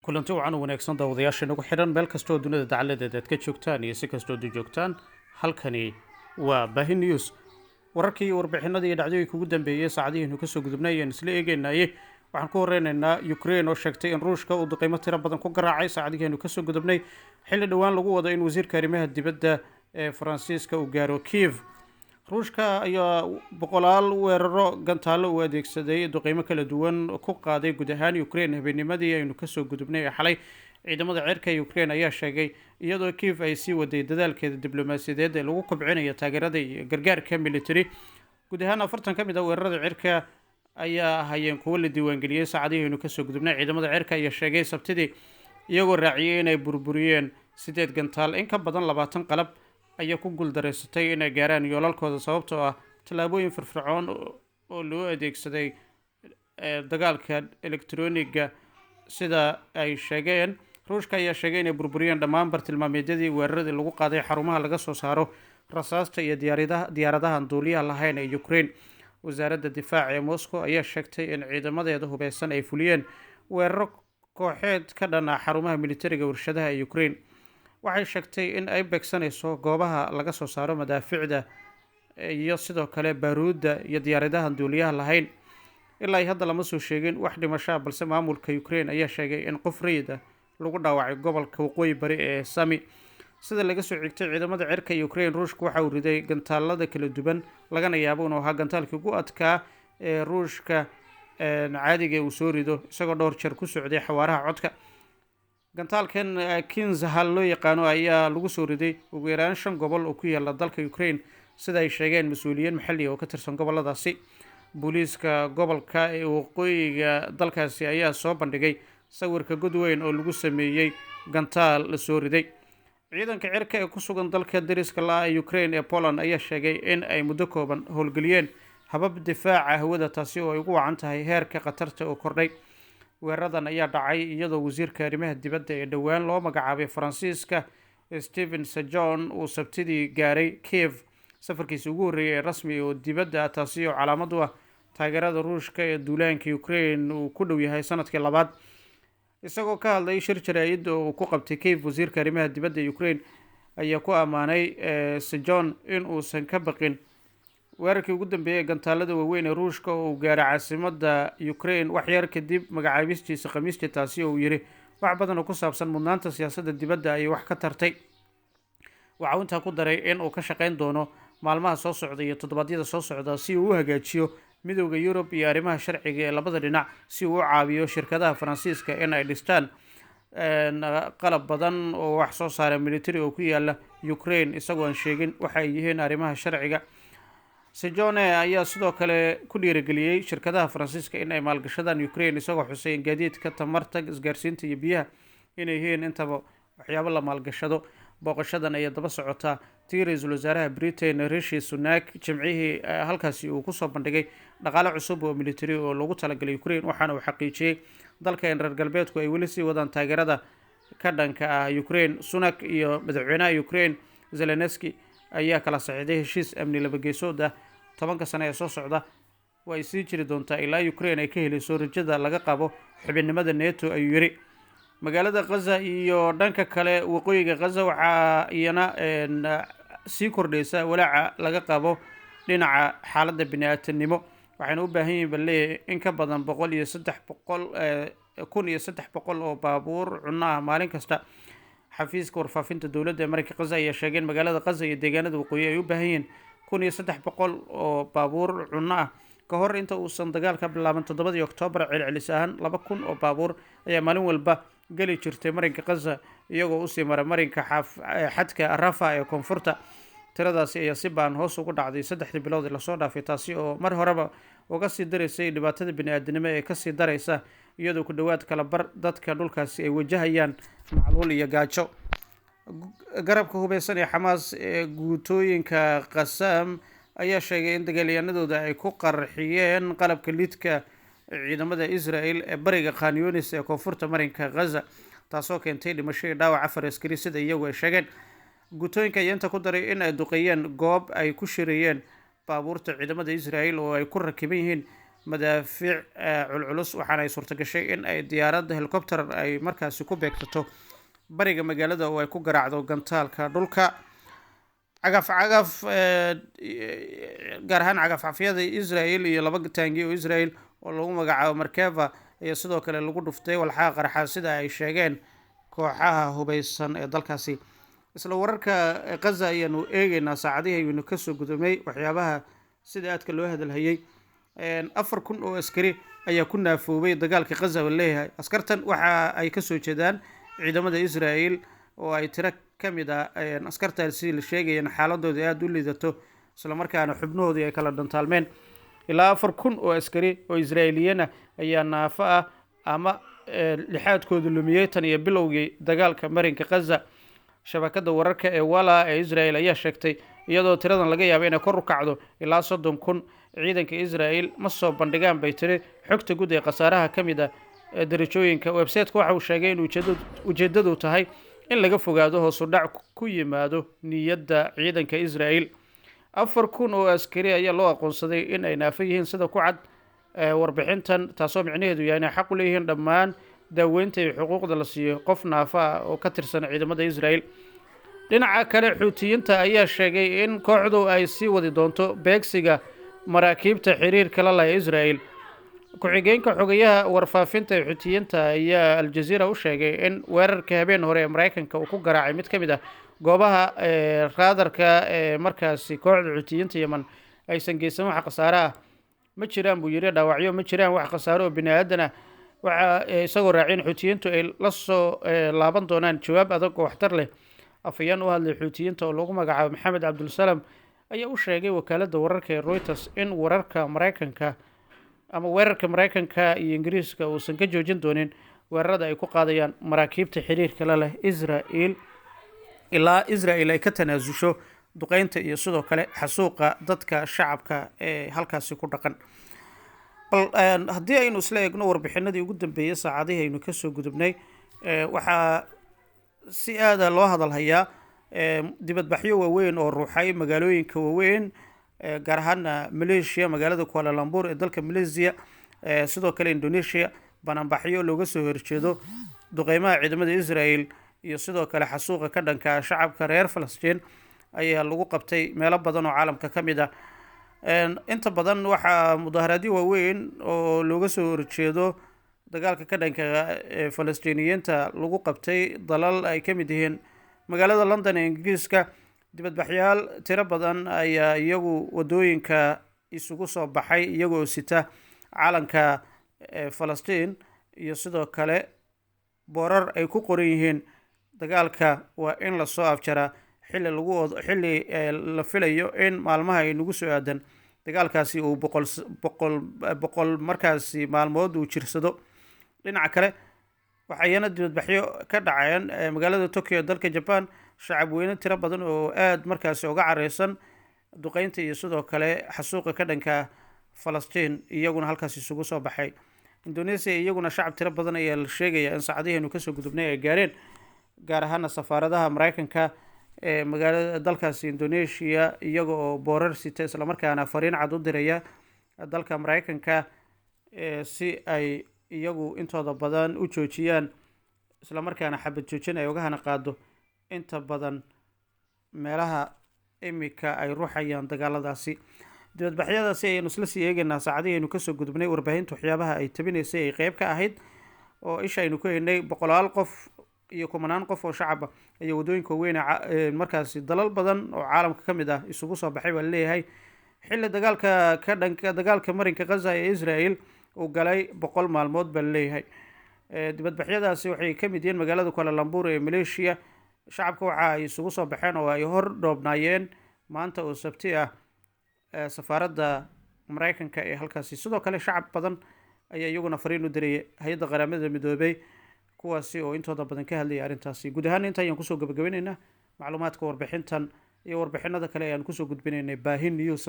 kulanti wacan u wanaagsan daawadayaasha nagu xidhan meel kastoo dunida dacaladeeda aad ka joogtaan iyo si kastoo ad u joogtaan halkani waa baahi news wararkii iyo warbixinadii iyo dhacdooyinka ugu dambeeyey saacadihiinu kasoo gudubnay ayaan isla eegaynaye waxaan ku horeynaynaa Ukraine oo sheegtay in Ruushka uu qiimo tiro badan ku garaacay saacadihiinu kasoo gudubnay xilli dhawaan lagu wado in wasiirka arrimaha dibadda ee Faransiiska uu gaaro Kiev. ruushka ayaa boqolaal weeraro gantaalo u adeegsaday duqeymo kala duwan ku qaaday guud ahaan Ukraine habeennimadii aynu kasoo gudubnay ee xalay. ciidamada cirka ee Ukraine ayaa sheegay iyadoo Kiev ay sii waday dadaalkeeda diblomaasiyadeed ee lagu kobcinayo taageerada iyo gargaarka military. guud ahaan 40 ka mid ah weerarada cirka ayaa hayeen kuwo la diiwaangeliyey saacadihii aynu kasoo gudubnay. ciidamada cirka ayaa sheegay sabtidii iyagoo raaciyay inay burburiyeen 8 gantaal in ka badan 20 qalab ayaa ku guuldareysatay inay gaaraan yoolalkooda sababtoo ah tallaabooyin firfircoon oo loo adeegsaday dagaalka elektarooniga sida ay sheegeen. ruushka ayaa sheegay inay burburiyeen dhammaan bartilmaameedyadii weeraradii lagu qaaday xarumaha laga soo saaro rasaasta iyo diyaaradahan duuliyaha lahayn ee Ukraine. wasaaradda difaaca ee Moscow ayaa sheegtay in ciidamadeeda hubeysan ay fuliyeen weeraro kooxeed ka dhan ah xarumaha militariga warshadaha ee Ukraine. waxay sheegtay in ay beegsanayso goobaha laga soo saaro madaaficda iyo sidoo kale baaruudda iyo diyaaradahan duuliyaha lahayn. ilaa hadda lama soo sheegin wax dhimasho ah, balse maamulka Ukraine ayaa sheegay in qof rayid ah lagu dhaawacay gobolka waqooyi bari ee Sami. sida laga soo xigtay ciidamada cirka ee Ukraine, ruushku waxa uu riday gantaalada kala duwan lagana yaabo inuu ahaa gantaalkii ugu adkaa ee ruushka caadiga uu soo rido isagoo dhowr jeer ku socday xawaaraha codka. gantaalkan Kinzhal loo yaqaano ayaa lagu soo riday ugu yaraan 5 gobol oo ku yaala dalka Ukraine sida ay sheegeen mas'uuliyiin maxalli oo ka tirsan goboladaasi. booliiska gobolka ee waqooyiga dalkaasi ayaa soo bandhigay sawirka god weyn oo lagu sameeyey gantaal la soo riday. ciidanka cirka ee ku sugan dalka dariska la ee Ukraine ee Poland ayaa sheegay in ay muddo kooban howlgeliyeen habab difaaca hawada, taasi oo ay ugu wacan tahay heerka khatarta oo kordhay. weeraradan ayaa dhacay iyadoo wasiirka arrimaha dibadda ee dhowaan loo magacaabay Faransiiska Steven Sejourne uu sabtidii gaaray Kiev, safarkiisa ugu horreeyay ee rasmi oo dibadda taasi oo calaamad u ah taageerada ruushka ee duulaanka Ukraine uu ku dhow yahay sanadkii labaad. isagoo ka hadlay shir jaraa'id oo uu ku qabtay Kiev, wasiirka arrimaha dibadda ee Ukraine ayaa ku ammaanay Sejourne in uusan ka baqin weerarkii ugu dambeeyay gantaalada waaweyn ee ruushka oo uu gaaray caasimadda Ukraine wax yar kadib magacaabistiisa Khamiistii, taasi oo uu yiri wax badan oo ku saabsan mudnaanta siyaasadda dibadda ay wax ka tartay. waxa uu intaa ku daray in uu ka shaqeyn doono maalmaha soo socda iyo toddobaadyada soo socda si uu u hagaajiyo midowda Yurub iyo arrimaha sharciga ee labada dhinac, si uu u caawiyo shirkadaha Faransiiska in ay dhistaan qalab badan oo wax soo saara military oo ku yaala Ukraine, isagoo aan sheegin waxa ay yihiin arrimaha sharciga. Sejourne ayaa sidoo kale ku dhiirigeliyey shirkadaha Faransiiska in ay maalgashadaan Ukraine, isagoo xusay in gaadiidka, tamarta, isgaarsiinta iyo biyaha inay yihiin intaba waxyaabo la maalgashado. booqashadan ayaa daba socota tii ra'iisul wasaaraha Britain Rishi Sunak jimcihii halkaasi uu kusoo bandhigay dhaqaale cusub oo military oo loogu talagalay Ukraine, waxaana uu xaqiijiyey dalka in reer galbeedku ay weli sii wadaan taageerada ka dhanka ah Ukraine. Sunak iyo madaxweynaha Ukraine Zelensky ayaa kala saxiixday heshiis amni laba geesood ah 10 sano ee soo socda. way sii jiri doontaa ilaa Ukraine ay ka helayso rajada laga qabo xubinimada NATO, ayuu yiri. magaalada Gaza iyo dhanka kale waqooyiga Gaza waxa iyana sii kordhaysa walaaca laga qabo dhinaca xaaladda bini'aadanimo. waxayna u baahan yihiin balle in ka badan 1,300 oo baabuur cunno ah maalin kasta. xafiiska warfaafinta dowladda Mareykanka Gaza ayaa sheegay in magaalada Gaza iyo deegaanada waqooyi ay u baahan yihiin 1,300 oo baabuur cunno ah ka hor inta uusan dagaalka bilaaban 7 Oktoobar. celcelis ahaan 2,000 oo baabuur ayaa maalin walba gali jirtay Mareykanka Gaza iyagoo u sii mara marinka xadka Rafah ee koonfurta. tiradaasi ayaa si baan hoos ugu dhacday 3 bilood ee lasoo dhaafay, taasi oo mar horeba uga sii daraysay dhibaatada bini'aadanimo ee ka sii daraysa iyadoo ku dhowaad kala bar dadka dhulkaasi ay wajahayaan macluul iyo gaajo. garabka hubeysan ee Xamaas ee guutooyinka Qassam ayaa sheegay in dagaalyahanadooda ay ku qarxiyeen qalabka lidka ciidamada Israel ee bariga Khan Yunis ee koonfurta marinka Gaza, taasoo keentay dhimasho iyo dhaawac 4 askari sida iyagu ay sheegeen. guutooyinka ayaa inta ku daray in ay duqeeyeen goob ay ku shirayeen baabuurta ciidamada Israel oo ay ku rakiban yihiin madaafiic culculus waxaana ay suurtagashay in ay diyaaradda helicopter ay markaasi ku beegsato bariga magaalada oo ay ku garaacdo gantaalka dhulka. cagaf gaar ahaan cagafcafyada Israel iyo laba taangi oo Israel oo lagu magacaabo Merkava ayaa sidoo kale lagu dhuftay walxaha qarxa sida ay sheegeen kooxaha hubeysan ee dalkaasi. isla wararka Gaza ayaanu eegaynaa saacadihii aynu kasoo gudubnay waxyaabaha sida aadka loo hadalhayay. 4,000 oo askari ayaa ku naafoobay dagaalka Gaza leeyahay. askartan waxa ay kasoo jeedaan ciidamada Israel oo ay tiro kamid ah askartaasi la sheegayeen xaaladooda aad u liidato isla markaana xubnahoodii ay kala dhantaalmeen. ilaa 4,000 oo askari oo Israa'iiliyiin ayaa naafo ah ama lixaadkooda lumiyay tan iyo bilowgii dagaalka marinka Gaza. shabakada wararka ee Walla ee Israel ayaa sheegtay iyadoo tiradan laga yaabo inay kor u kacdo ilaa 30,000. ciidanka Israel ma soo bandhigaan bay tiri xogta guud ee khasaaraha kamid ah darajooyinka. website-ka waxa uu sheegay in ujeedadu tahay in laga fogaado hoos u dhac ku yimaado niyadda ciidanka Israel. 4,000 oo askari ayaa loo aqoonsaday in ay naafo yihiin sida ku cad warbixintan, taasoo micnaheedu yahay inay xaq u leeyihiin dhammaan daaweynta iyo xuquuqda la siiyo qof naafo ah oo ka tirsan ciidamada Israel. dhinaca kale xuutiyiinta ayaa sheegay in kooxdu ay sii wadi doonto beegsiga maraakiibta xiriirka la leh Israel. ku-xigeenka xogayaha warfaafinta ee xuutiyiinta ayaa Al Jazeera u sheegay in weerarka habeen hore ee Mareykanka uu ku garaacay mid kamid ah goobaha raadarka markaasi kooxda xuutiyiinta Yemen aysan geysan wax khasaare ah. ma jiraan buu yiri dhaawacyo, ma jiraan wax khasaare oo bini'aadan ah. waxa isagoo raacin xuutiyiintu ay la soo laaban doonaan jawaab adag oo waxtar leh. afayeen u hadlay xuutiyiinta oo lagu magacaabo Maxamed Cabdulsalam ayaa u sheegay wakaaladda wararka ee Reuters in weerarka Mareykanka iyo Ingiriiska uusan ka joojin doonin weerarada ay ku qaadayaan maraakiibta xiriirka la leh Israel ilaa Israel ay ka tanaasusho duqeynta iyo sidoo kale xasuuqa dadka shacabka ee halkaasi ku dhaqan. bal haddii aynu isla eegno warbixinadii ugu dambeeyay saacadihii aynu kasoo gudubnay waxaa si aad loo hadalhayaa dibadbaxyo waaweyn oo ruuxay magaalooyinka waaweyn gaar ahaan Malaysia, magaalada Kuala Lumpur ee dalka Malaysia, sidoo kale Indonesia, bannaanbaxyo looga soo horjeedo duqeymaha ciidamada Israel iyo sidoo kale xasuuqa ka dhanka shacabka reer Falastiin ayaa lagu qabtay meelo badan oo caalamka kamid ah. inta badan waxaa mudaharaadyo waaweyn oo looga soo horjeedo dagaalka ka dhanka Falastiiniyiinta lagu qabtay dalal ay kamid yihiin magaalada London ee Ingiriiska. dibadbaxyaal tiro badan ayaa iyagu wadooyinka isugu soo baxay iyagoo sita calanka Falastiin iyo sidoo kale boorar ay ku qoran yihiin dagaalka waa in la soo afjaraa xilli la filayo in maalmaha ay nagu soo aadan dagaalkaasi uu boqol markaasi maalmood uu jirsado. dhinaca kale waxayna dibadbaxyo ka dhacayaan magaalada Tokyo dalka Japan. shacab weyne tiro badan oo aad markaasi uga careysan duqeynta iyo sidoo kale xasuuqa ka dhanka Falastiin iyaguna halkaasi isugu soo baxay. Indonesia iyaguna shacab tiro badan ayaa la sheegaya in saacadihiinu kasoo gudubnay ay gaareen, gaar ahaan safaaradaha Mareykanka ee magaalada dalkaasi Indonesia iyaga oo boorar sita isla markaana fariin cad u diraya dalka Mareykanka si ay iyagu intooda badan u joojiyaan isla markaana xabad joojin ay uga hana qaado inta badan meelaha imika ay ruuxayaan dagaaladaasi. dibadbaxyadaasi ayaynu isla sii eegaynaa saacadihii aynu kasoo gudubnay warbaahinta waxyaabaha ay tabinaysay ay qeyb ka ahayd oo isha aynu ku haynay 100 qof iyo 10 qof oo shacab ah ayaa wadooyinka weyn markaasi dalal badan oo caalamka kamid ah isugu soo baxay baa leeyahay xilli dagaalka ka dhanka dagaalka marinka Gaza ee Israel uu galay 100 maalmood baa leeyahay. dibadbaxyadaasi waxay kamid yihiin magaalada Kuala Lumpur ee Malaysia. shacabka waxa ay isugu soo baxeen oo ay hor dhoobnaayeen maanta oo sabti ah safaaradda Mareykanka ee halkaasi. sidoo kale shacab badan ayaa iyaguna fariin u diray hay'adda qaramada midoobay kuwaasi oo intooda badan ka hadlaya arrintaasi. guud ahaan inta ayaan kusoo gabagabaynaynaa macluumaadka warbixintan iyo warbixinada kale ayaan kusoo gudbinaynay Baahin News.